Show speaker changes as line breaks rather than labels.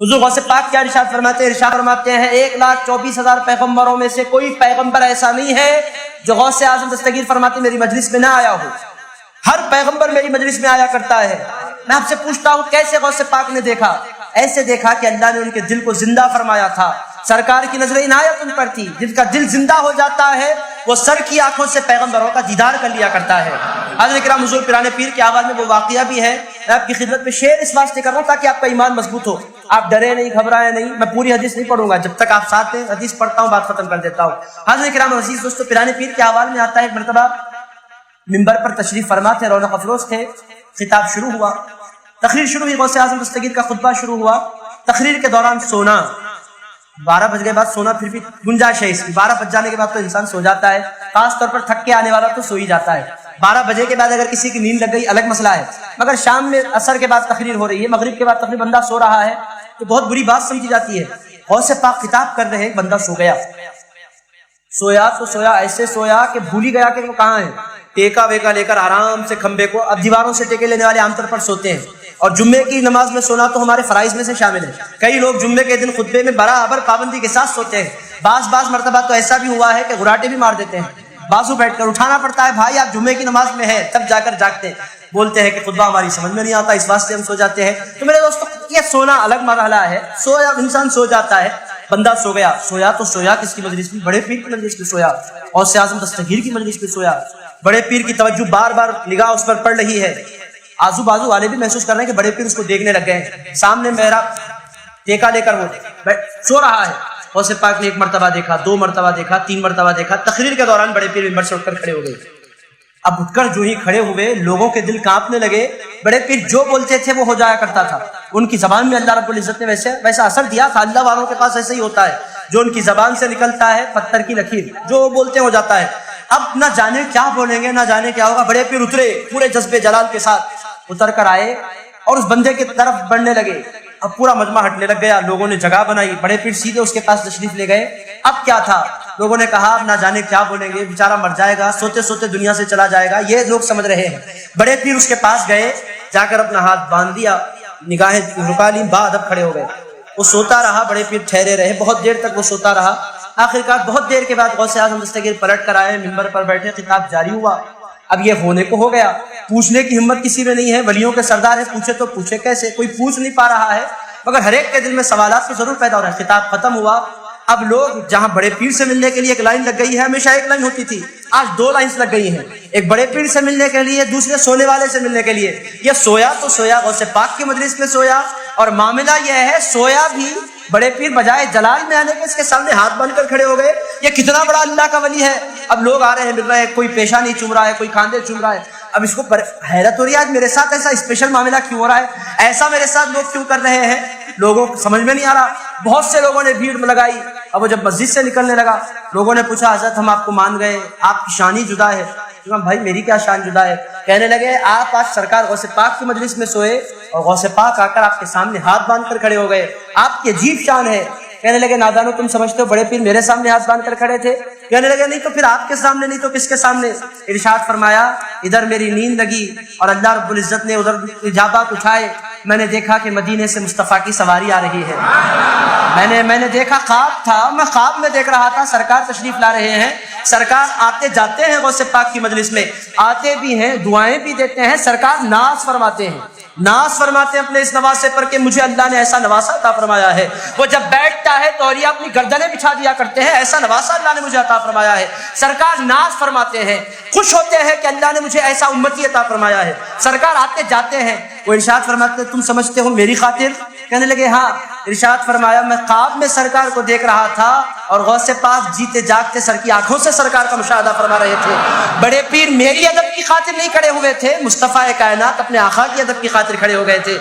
حضور غوث پاک کیا ارشاد فرماتے ہیں 1,24,000 پیغمبروں میں سے کوئی پیغمبر ایسا نہیں ہے جو غوث اعظم دستگیر فرماتے میری مجلس میں نہ آیا ہو. ہر پیغمبر میری مجلس میں آیا کرتا ہے. میں آپ سے پوچھتا ہوں کیسے غوث پاک نے دیکھا؟ ایسے دیکھا کہ اللہ نے ان کے دل کو زندہ فرمایا تھا. سرکار کی نظر عنایت ان پر تھی. جن کا دل زندہ ہو جاتا ہے وہ سر کی آنکھوں سے پیغمبروں کا دیدار کر لیا کرتا ہے. حضرت کرام حضور پیرانے پیر کی آواز میں وہ واقعہ بھی ہے. میں آپ کی خدمت میں شعر اس واسطے کر رہا ہوں تاکہ آپ کا ایمان مضبوط ہو. آپ ڈرے نہیں، گھبرائے نہیں. میں پوری حدیث نہیں پڑھوں گا، جب تک آپ ساتھ ہیں حدیث پڑھتا ہوں، بات ختم کر دیتا ہوں. حضرت کرام عزیز دوستو، پیرانے پیر کی آواز میں آتا ہے ایک مرتبہ منبر پر تشریف فرما تھے، رونق افروز تھے. خطاب شروع ہوا، تقریر شروع ہوئی، غوث اعظم دستگیر کا خطبہ شروع ہوا. تقریر کے دوران سونا 12 بج کے بعد سونا پھر بھی گنجائش ہے اس کی. 12 بج جانے کے بعد تو انسان سو جاتا ہے، خاص طور پر تھک کے آنے والا تو سو ہی جاتا ہے. 12 بجے کے بعد اگر کسی کی نیند لگ گئی الگ مسئلہ ہے، مگر شام میں عصر کے بعد تقریر ہو رہی ہے، مغرب کے بعد تقریر بندہ سو رہا ہے تو بہت بری بات سمجھی جاتی ہے. غوث پاک خطاب کر رہے ہیں، بندہ سو گیا. سویا تو سویا، ایسے سویا کہ بھول ہی گیا کہ وہ کہاں ہے. ٹیکا ویکا لے کر آرام سے کھمبے کو، اب دیواروں سے ٹیکے لینے والے عام طور پر سوتے ہیں، اور جمعے کی نماز میں سونا تو ہمارے فرائض میں سے شامل ہے. کئی لوگ جمعے کے دن خطبے میں برابر پابندی کے ساتھ سوتے ہیں. بعض مرتبہ تو ایسا بھی ہوا ہے کہ گھراٹے بھی مار دیتے ہیں، بازو بیٹھ کر اٹھانا پڑتا ہے، بھائی آپ جمعے کی نماز میں ہیں، تب جا کر جاگتے ہیں. بولتے ہیں کہ خطبہ ہماری سمجھ میں نہیں آتا، اس واسطے ہم سو جاتے ہیں. تو میرے دوستو، یہ سونا الگ مرحلہ ہے. سویا انسان سو جاتا ہے. بندہ سو گیا. سویا تو سویا کس کی مجلس میں؟ بڑے پیر کی مجلس میں سویا، غوث اعظم دستگیر کی مجلس میں سویا. بڑے پیر کی توجہ بار بار نگاہ اس پر پڑ رہی ہے. آزو بازو والے بھی محسوس کر رہے ہیں کہ بڑے پیر اس کو دیکھنے لگ گئے ہیں. سامنے محراب ٹیکا لے کر وہ سو رہا ہے. غوث پاک نے 1 مرتبہ دیکھا، 2 مرتبہ دیکھا، 3 مرتبہ دیکھا. تقریر کے دوران بڑے پیر منبر سے اٹھ کر کھڑے ہو گئے. اب اٹھ کر جو ہی کھڑے ہوئے لوگوں کے دل کانپنے لگے. بڑے پیر جو بولتے تھے وہ ہو جایا کرتا تھا. ان کی زبان میں اللہ رب العزت نے ویسا اثر دیا تھا. اللہ والوں کے پاس ایسے ہی ہوتا ہے، جو ان کی زبان سے نکلتا ہے پتھر کی لکیر، جو بولتے ہو جاتا ہے. اب نہ جانے کیا بولیں گے، نہ جانے کیا ہوگا. بڑے پیر اترے پورے جذبے جلال کے ساتھ، اتر کر آئے اور اس بندے کی طرف بڑھنے لگے. اب پورا مجمع ہٹنے لگ گیا. لوگوں نے جگہ بنائی. بڑے پیر سیدھے اس کے پاس تشریف لے گئے. اب کیا تھا؟ لوگوں نے کہا اب نہ جانے کیا بولیں گے، بیچارہ مر جائے گا، سوتے سوتے دنیا سے چلا جائے گا، یہ لوگ سمجھ رہے ہیں. بڑے پیر اس کے پاس گئے، جا کر اپنا ہاتھ باندھ دیا، نگاہیں رکا لی، بعد کھڑے ہو گئے. وہ سوتا رہا. بڑے پیر ٹھہرے رہے، بہت دیر تک وہ سوتا رہا. آخرکار بہت دیر کے بعد غوث اعظم دستگیر پلٹ کر آئے، منبر پر بیٹھے، خطاب جاری ہوا. اب یہ ہونے کو ہو گیا. پوچھنے کی ہمت کسی میں نہیں ہے. ولیوں کے سردار ہے، پوچھے تو پوچھے کیسے؟ کوئی پوچھ نہیں پا رہا ہے، مگر ہر ایک کے دل میں سوالات تو ضرور پیدا ہو رہا ہے. خطاب ختم ہوا. اب لوگ جہاں بڑے پیر سے ملنے کے لیے ایک لائن لگ گئی ہے، ہمیشہ ایک لائن ہوتی تھی، آج 2 لائنز لگ گئی ہیں. ایک بڑے پیر سے ملنے کے لیے، دوسرے سونے والے سے ملنے کے لیے. یہ سویا تو سویا، غوث پاک کی مجلس میں سویا. اور معاملہ یہ ہے، سویا بھی بڑے پیر بجائے جلال میں آنے کے اس کے سامنے ہاتھ باندھ کر کھڑے ہو گئے. یہ کتنا بڑا اللہ کا ولی ہے. اب لوگ آ رہے ہیں، مل رہے ہیں، کوئی پیشانی چوم رہا ہے، کوئی کاندھے چوم رہا ہے. اب اس کو حیرت ہو رہی ہے، آج میرے ساتھ ایسا اسپیشل معاملہ کیوں ہو رہا ہے، ایسا میرے ساتھ لوگ کیوں کر رہے ہیں. لوگوں کو سمجھ میں نہیں آ رہا. بہت سے لوگوں نے بھیڑ لگائی. اب وہ جب مسجد سے نکلنے لگا، لوگوں نے پوچھا حضرت ہم آپ کو مان گئے، آپ کی شان ہی جدا ہے. بھائی میری کیا شان جدا ہے؟ کہنے لگے آپ آج سرکار غوث پاک کی مجلس میں سوئے اور غوث پاک آ کر آپ کے سامنے ہاتھ باندھ کر کھڑے ہو گئے، آپ کی عجیب شان ہے. کہنے لگے نادانو تم سمجھتے ہو بڑے پیر میرے سامنے ہاتھ باندھ کر کھڑے تھے؟ کہنے لگے نہیں تو پھر آپ کے سامنے نہیں تو کس کے سامنے؟ ارشاد فرمایا ادھر میری نیند لگی اور اللہ رب العزت نے ادھر اجابات اٹھائے. میں نے دیکھا کہ مدینے سے مصطفیٰ کی سواری آ رہی ہے. میں نے دیکھا، خواب تھا، میں خواب میں دیکھ رہا تھا سرکار تشریف لا رہے ہیں. سرکار آتے جاتے ہیں غوث پاک کی مجلس میں، آتے بھی ہیں، دعائیں بھی دیتے ہیں. سرکار ناز فرماتے ہیں، ناز فرماتے ہیں اپنے اس نواسے پر کہ مجھے اللہ نے ایسا نواسا عطا فرمایا ہے. وہ جب بیٹھتا ہے تو اولیاء اپنی گردنیں بچھا دیا کرتے ہیں، ایسا نواسا اللہ نے مجھے عطا فرمایا ہے. سرکار ناز فرماتے ہیں، خوش ہوتے ہیں کہ اللہ نے مجھے ایسا امتی عطا فرمایا ہے. سرکار آتے جاتے ہیں، وہ ارشاد فرماتے ہیں تم سمجھتے ہو میری خاطر؟ کہنے لگے ہاں. ارشاد فرمایا میں خواب میں سرکار کو دیکھ رہا تھا اور غوث پاک جیتے جاگتے سر کی آنکھوں سے سرکار کا مشاہدہ فرما رہے تھے. بڑے پیر میری ادب کی خاطر نہیں کھڑے ہوئے تھے، مصطفیٰ کائنات اپنے آقا کی ادب کی خاطر کھڑے ہو گئے تھے.